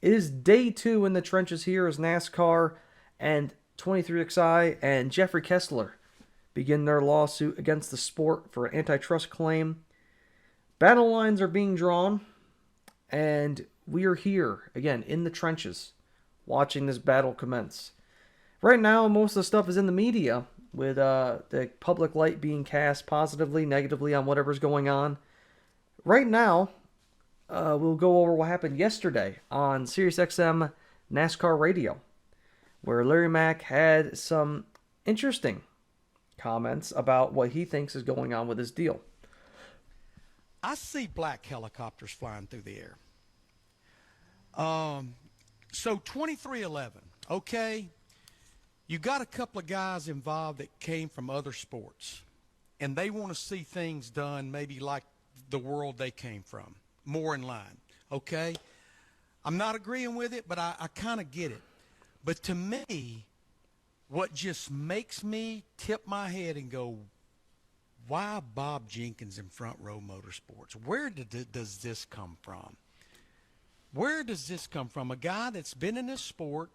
It is day 2 in the trenches here as NASCAR and 23XI and Jeffrey Kessler begin their lawsuit against the sport for an antitrust claim. Battle lines are being drawn, and we are here again in the trenches watching this battle commence. Right now, most of the stuff is in the media with the public light being cast positively, negatively on whatever's going on. Right now, we'll go over what happened yesterday on SiriusXM NASCAR Radio, where Larry Mack had some interesting comments about what he thinks is going on with his deal. I see black helicopters flying through the air. So 2311, okay, you got a couple of guys involved that came from other sports, and they want to see things done maybe like the world they came from, more in line, okay? I'm not agreeing with it, but I kind of get it. But to me, what just makes me tip my head and go, why Bob Jenkins in Front Row Motorsports? Where does this come from? Where does this come from? A guy that's been in this sport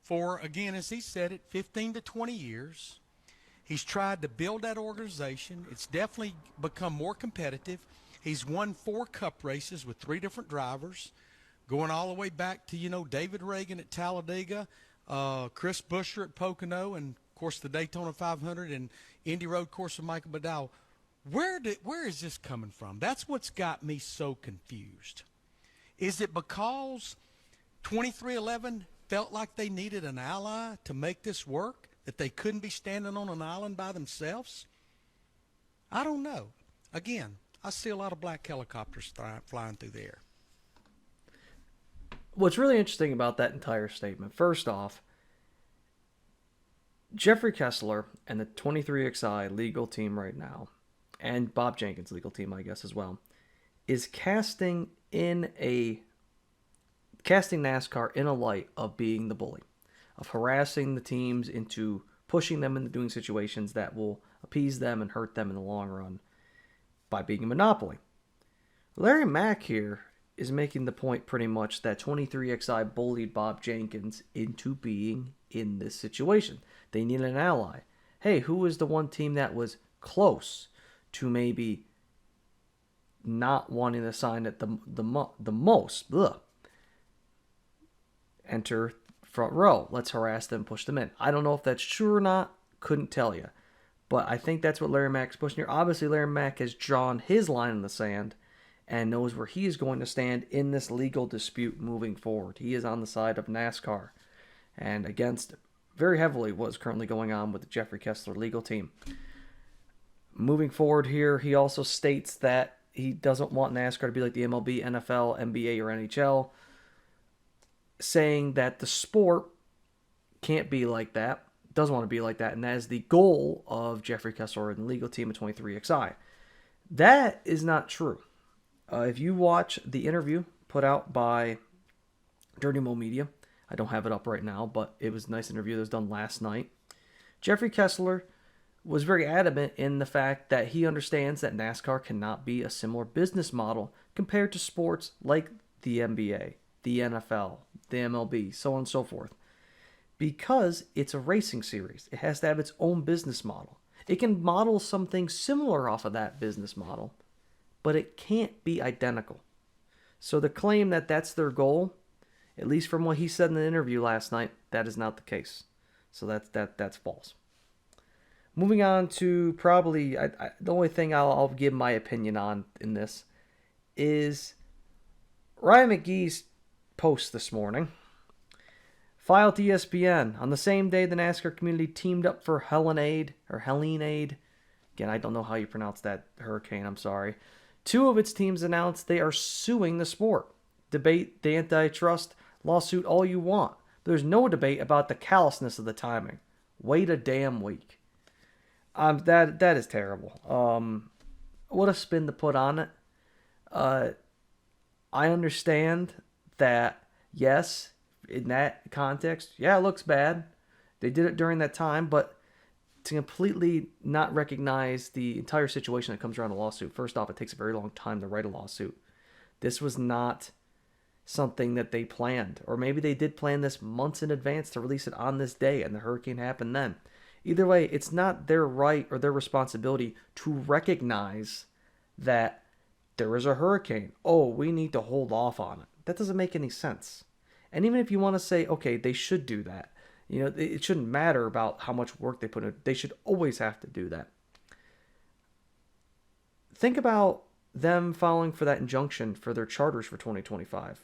for, again, as he said it, 15 to 20 years. He's tried to build that organization. It's definitely become more competitive. He's won 4 cup races with 3 different drivers, going all the way back to, David Reagan at Talladega, Chris Buescher at Pocono, and, of course, the Daytona 500 and Indy Road Course with Michael Badal. Where is this coming from? That's what's got me so confused. Is it because 2311 felt like they needed an ally to make this work, that they couldn't be standing on an island by themselves? I don't know. Again, I see a lot of black helicopters flying through the air. What's really interesting about that entire statement, first off, Jeffrey Kessler and the 23XI legal team right now, and Bob Jenkins' legal team, I guess, as well, is casting NASCAR in a light of being the bully, of harassing the teams into pushing them into doing situations that will appease them and hurt them in the long run by being a monopoly. Larry Mack here is making the point pretty much that 23XI bullied Bob Jenkins into being in this situation. They needed an ally. Hey, who was the one team that was close to maybe not wanting to sign it the most? Ugh. Enter Front Row. Let's harass them, push them in. I don't know if that's true or not. Couldn't tell you. But I think that's what Larry Mack's pushing here. Obviously, Larry Mack has drawn his line in the sand and knows where he is going to stand in this legal dispute moving forward. He is on the side of NASCAR and against very heavily what is currently going on with the Jeffrey Kessler legal team. Moving forward here, he also states that he doesn't want NASCAR to be like the MLB, NFL, NBA, or NHL, saying that the sport can't be like that, doesn't want to be like that, and that is the goal of Jeffrey Kessler and the legal team of 23XI. That is not true. If you watch the interview put out by Dirty Mo Media, I don't have it up right now, but it was a nice interview that was done last night. Jeffrey Kessler was very adamant in the fact that he understands that NASCAR cannot be a similar business model compared to sports like the NBA, the NFL, the MLB, so on and so forth. Because it's a racing series, it has to have its own business model. It can model something similar off of that business model, but it can't be identical. So the claim that that's their goal, at least from what he said in the interview last night, that is not the case. So that's false. Moving on to probably the only thing I'll give my opinion on in this is Ryan McGee's post this morning. Filed to ESPN on the same day the NASCAR community teamed up for Helene Aid. Again, I don't know how you pronounce that hurricane, I'm sorry. 2 of its teams announced they are suing the sport. Debate the antitrust lawsuit all you want. There's no debate about the callousness of the timing. Wait a damn week. That is terrible. What a spin to put on it. I understand that, yes, in that context, yeah, it looks bad. They did it during that time, but to completely not recognize the entire situation that comes around a lawsuit. First off, it takes a very long time to write a lawsuit. This was not something that they planned. Or maybe they did plan this months in advance to release it on this day and the hurricane happened then. Either way, it's not their right or their responsibility to recognize that there is a hurricane. Oh, we need to hold off on it. That doesn't make any sense. And even if you want to say, okay, they should do that, it shouldn't matter about how much work they put in. They should always have to do that. Think about them filing for that injunction for their charters for 2025.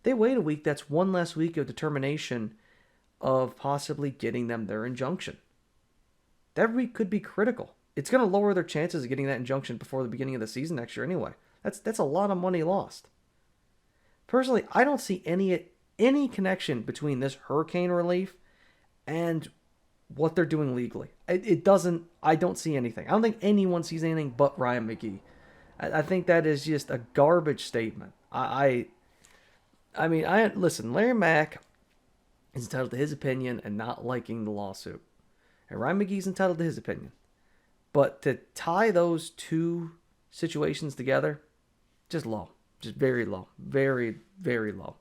They wait a week, that's one less week of determination of possibly getting them their injunction. That week could be critical. It's going to lower their chances of getting that injunction before the beginning of the season next year anyway. That's a lot of money lost. Personally, I don't see any connection between this hurricane relief and what they're doing legally. It doesn't. I don't see anything. I don't think anyone sees anything but Ryan McGee. I think that is just a garbage statement. I mean, listen. Larry Mack is entitled to his opinion and not liking the lawsuit, and Ryan McGee's entitled to his opinion. But to tie those two situations together, just low, just very low, very very low.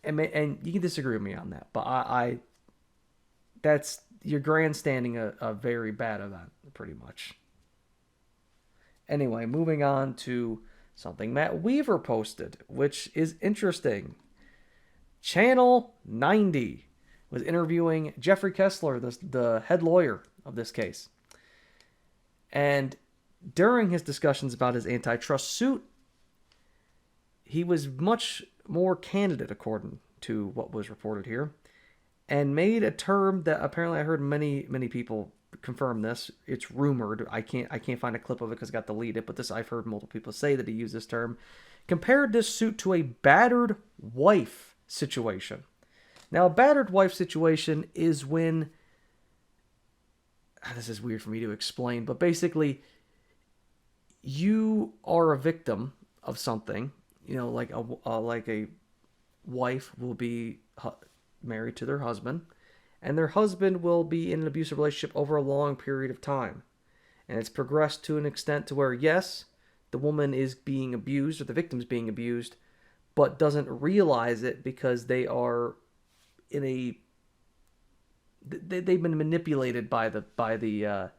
And you can disagree with me on that, but that's you're grandstanding a very bad event, pretty much. Anyway, moving on to something Matt Weaver posted, which is interesting. Channel 90 was interviewing Jeffrey Kessler, the head lawyer of this case. And during his discussions about his antitrust suit, he was much more candid, according to what was reported here, and made a term that apparently I heard many people confirm this. It's rumored. I can't find a clip of it because it got deleted, but this I've heard multiple people say that he used this term. Compared this suit to a battered wife situation. Now, a battered wife situation is when this is weird for me to explain, but basically you are a victim of something. Like a wife will be married to their husband, and their husband will be in an abusive relationship over a long period of time. And it's progressed to an extent to where, yes, the woman is being abused, or the victim's being abused, but doesn't realize it because they are they've been manipulated by the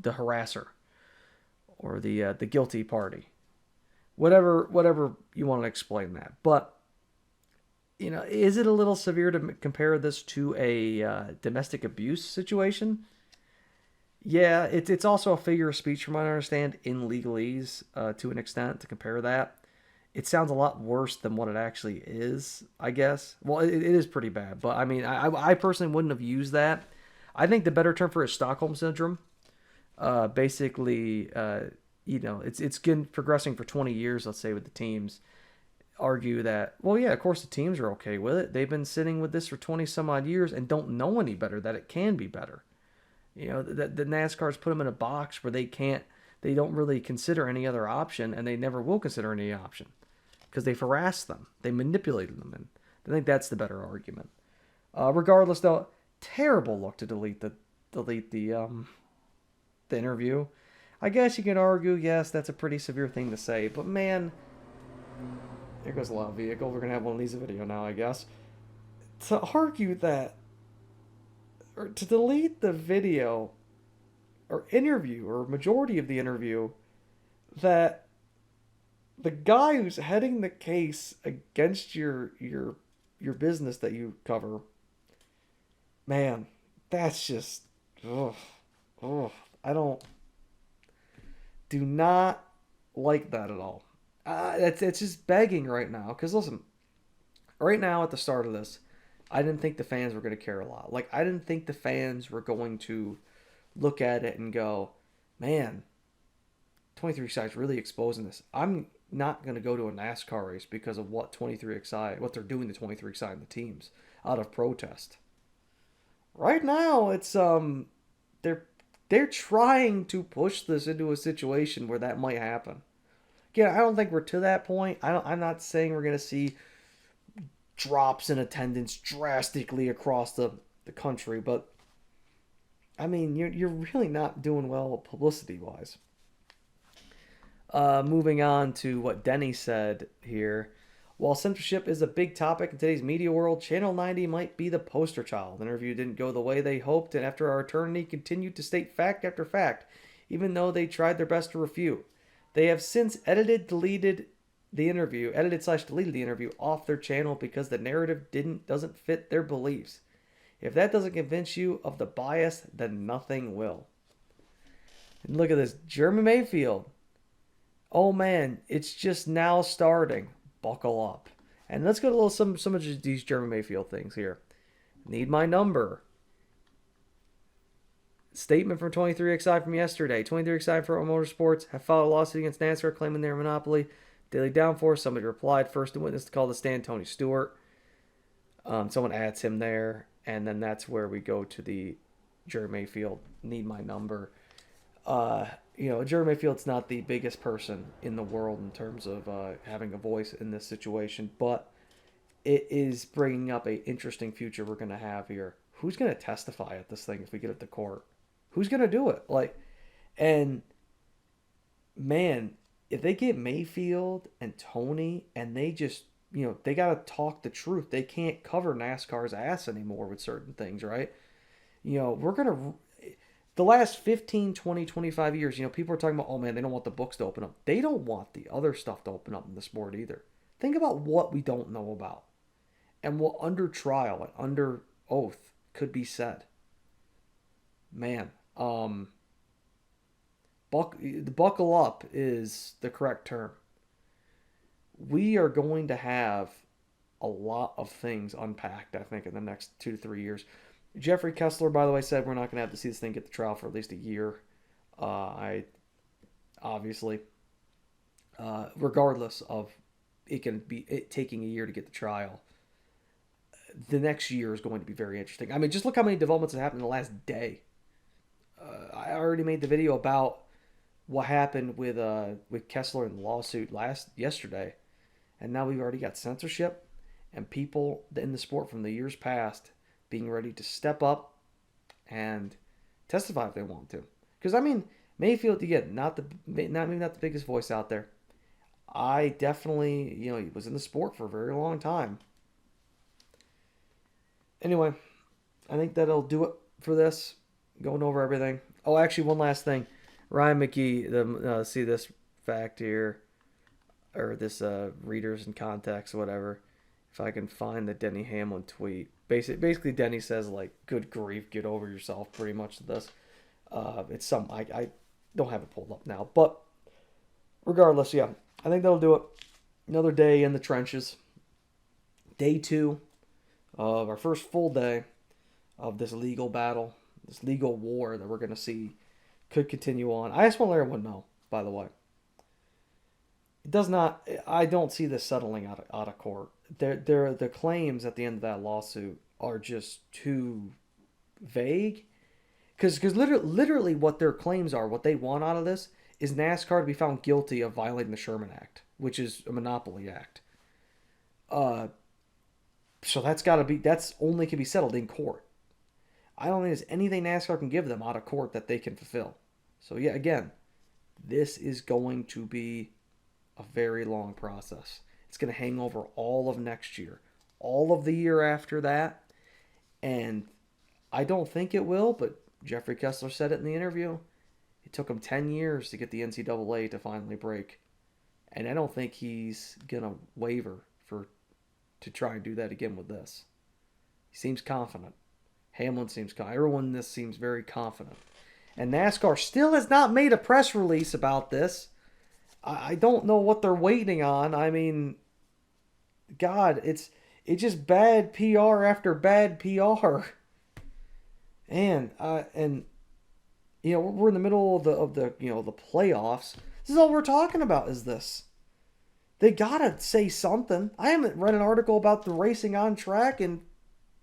harasser or the guilty party. Whatever you want to explain that. But is it a little severe to compare this to a domestic abuse situation? Yeah, it's also a figure of speech, from what I understand, in legalese to an extent, to compare that. It sounds a lot worse than what it actually is, I guess. Well, it is pretty bad, but I mean, I personally wouldn't have used that. I think the better term for it is Stockholm Syndrome. Basically, it's been progressing for 20 years, let's say, with the teams. Argue that, well, yeah, of course the teams are okay with it. They've been sitting with this for 20 some odd years and don't know any better, that it can be better. The NASCAR's put them in a box where they don't really consider any other option, and they never will consider any option because they've harassed them. They manipulated them, and I think that's the better argument. Regardless, though, terrible look to delete the interview. I guess you can argue, yes, that's a pretty severe thing to say, but man, there goes a lot of vehicle. We're going to have one of these video now, I guess. To argue that, or to delete the video, or interview, or majority of the interview, that the guy who's heading the case against your business that you cover, man, that's just, do not like that at all. It's just begging right now. Because listen, right now at the start of this, I didn't think the fans were going to care a lot. Like, I didn't think the fans were going to look at it and go, man, 23XI is really exposing this. I'm not going to go to a NASCAR race because of what they're doing to 23XI and the teams out of protest. Right now, it's they're trying to push this into a situation where that might happen. Again, I don't think we're to that point. I'm not saying we're going to see drops in attendance drastically across the country, but I mean, you're really not doing well publicity-wise. Moving on to what Denny said here. While censorship is a big topic in today's media world, Channel 90 might be the poster child. The interview didn't go the way they hoped, and after our attorney continued to state fact after fact, even though they tried their best to refute. They have since edited slash deleted the interview off their channel because the narrative doesn't fit their beliefs. If that doesn't convince you of the bias, then nothing will. And look at this, Jeremy Mayfield. Oh man, it's just now starting. Buckle up. And let's go to a little some of these Jeremy Mayfield things here. Need my number. Statement from 23XI from yesterday. 23XI for Motorsports have filed a lawsuit against NASCAR claiming their monopoly. Daily Downforce, somebody replied, first witness to call the stand, Tony Stewart. Someone adds him there. And then that's where we go to the Jeremy Mayfield, need my number. Jeremy Mayfield's not the biggest person in the world in terms of having a voice in this situation, but it is bringing up a interesting future we're going to have here. Who's going to testify at this thing if we get it to court? Who's going to do it? And man, if they get Mayfield and Tony and they just, they got to talk the truth. They can't cover NASCAR's ass anymore with certain things, right? We're going to... The last 15, 20, 25 years, people are talking about, oh man, they don't want the books to open up. They don't want the other stuff to open up in the sport either. Think about what we don't know about and what under trial and under oath could be said. Man, buckle up is the correct term. We are going to have a lot of things unpacked, I think, in the next 2 to 3 years. Jeffrey Kessler, by the way, said we're not going to have to see this thing get to trial for at least a year. Regardless of it taking a year to get the trial, the next year is going to be very interesting. I mean, just look how many developments have happened in the last day. I already made the video about what happened with Kessler in the lawsuit yesterday, and now we've already got censorship and people in the sport from the years past being ready to step up and testify if they want to. Because, I mean, Mayfield, again, maybe not the biggest voice out there. I definitely, he was in the sport for a very long time. Anyway, I think that'll do it for this. Going over everything. Oh, actually, one last thing. Ryan McGee, see this fact here, or this readers in context, whatever. If I can find the Denny Hamlin tweet. Basically, Denny says, good grief, get over yourself, pretty much to this. It's I don't have it pulled up now. But regardless, yeah, I think that'll do it. Another day in the trenches. Day 2 of our first full day of this legal battle, this legal war that we're going to see could continue on. I just want to let everyone know, by the way. I don't see this settling out of court. The claims at the end of that lawsuit are just too vague. Because literally what their claims are, what they want out of this, is NASCAR to be found guilty of violating the Sherman Act, which is a monopoly act. So that's only can be settled in court. I don't think there's anything NASCAR can give them out of court that they can fulfill. So yeah, again, this is going to be a very long process. It's going to hang over all of next year, all of the year after that, and I don't think it will, but Jeffrey Kessler said it in the interview. It took him 10 years to get the NCAA to finally break, and I don't think he's going to waver to try and do that again with this. He seems confident. Hamlin seems confident. Everyone in this seems very confident. And NASCAR still has not made a press release about this. I don't know what they're waiting on. I mean, God, it's just bad PR after bad PR. And we're in the middle of the playoffs. This is all we're talking about is this. They gotta say something. I haven't read an article about the racing on track in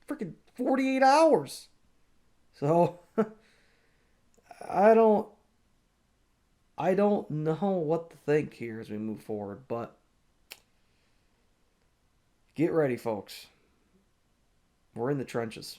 freaking 48 hours. So I don't know what to think here as we move forward, but get ready, folks. We're in the trenches.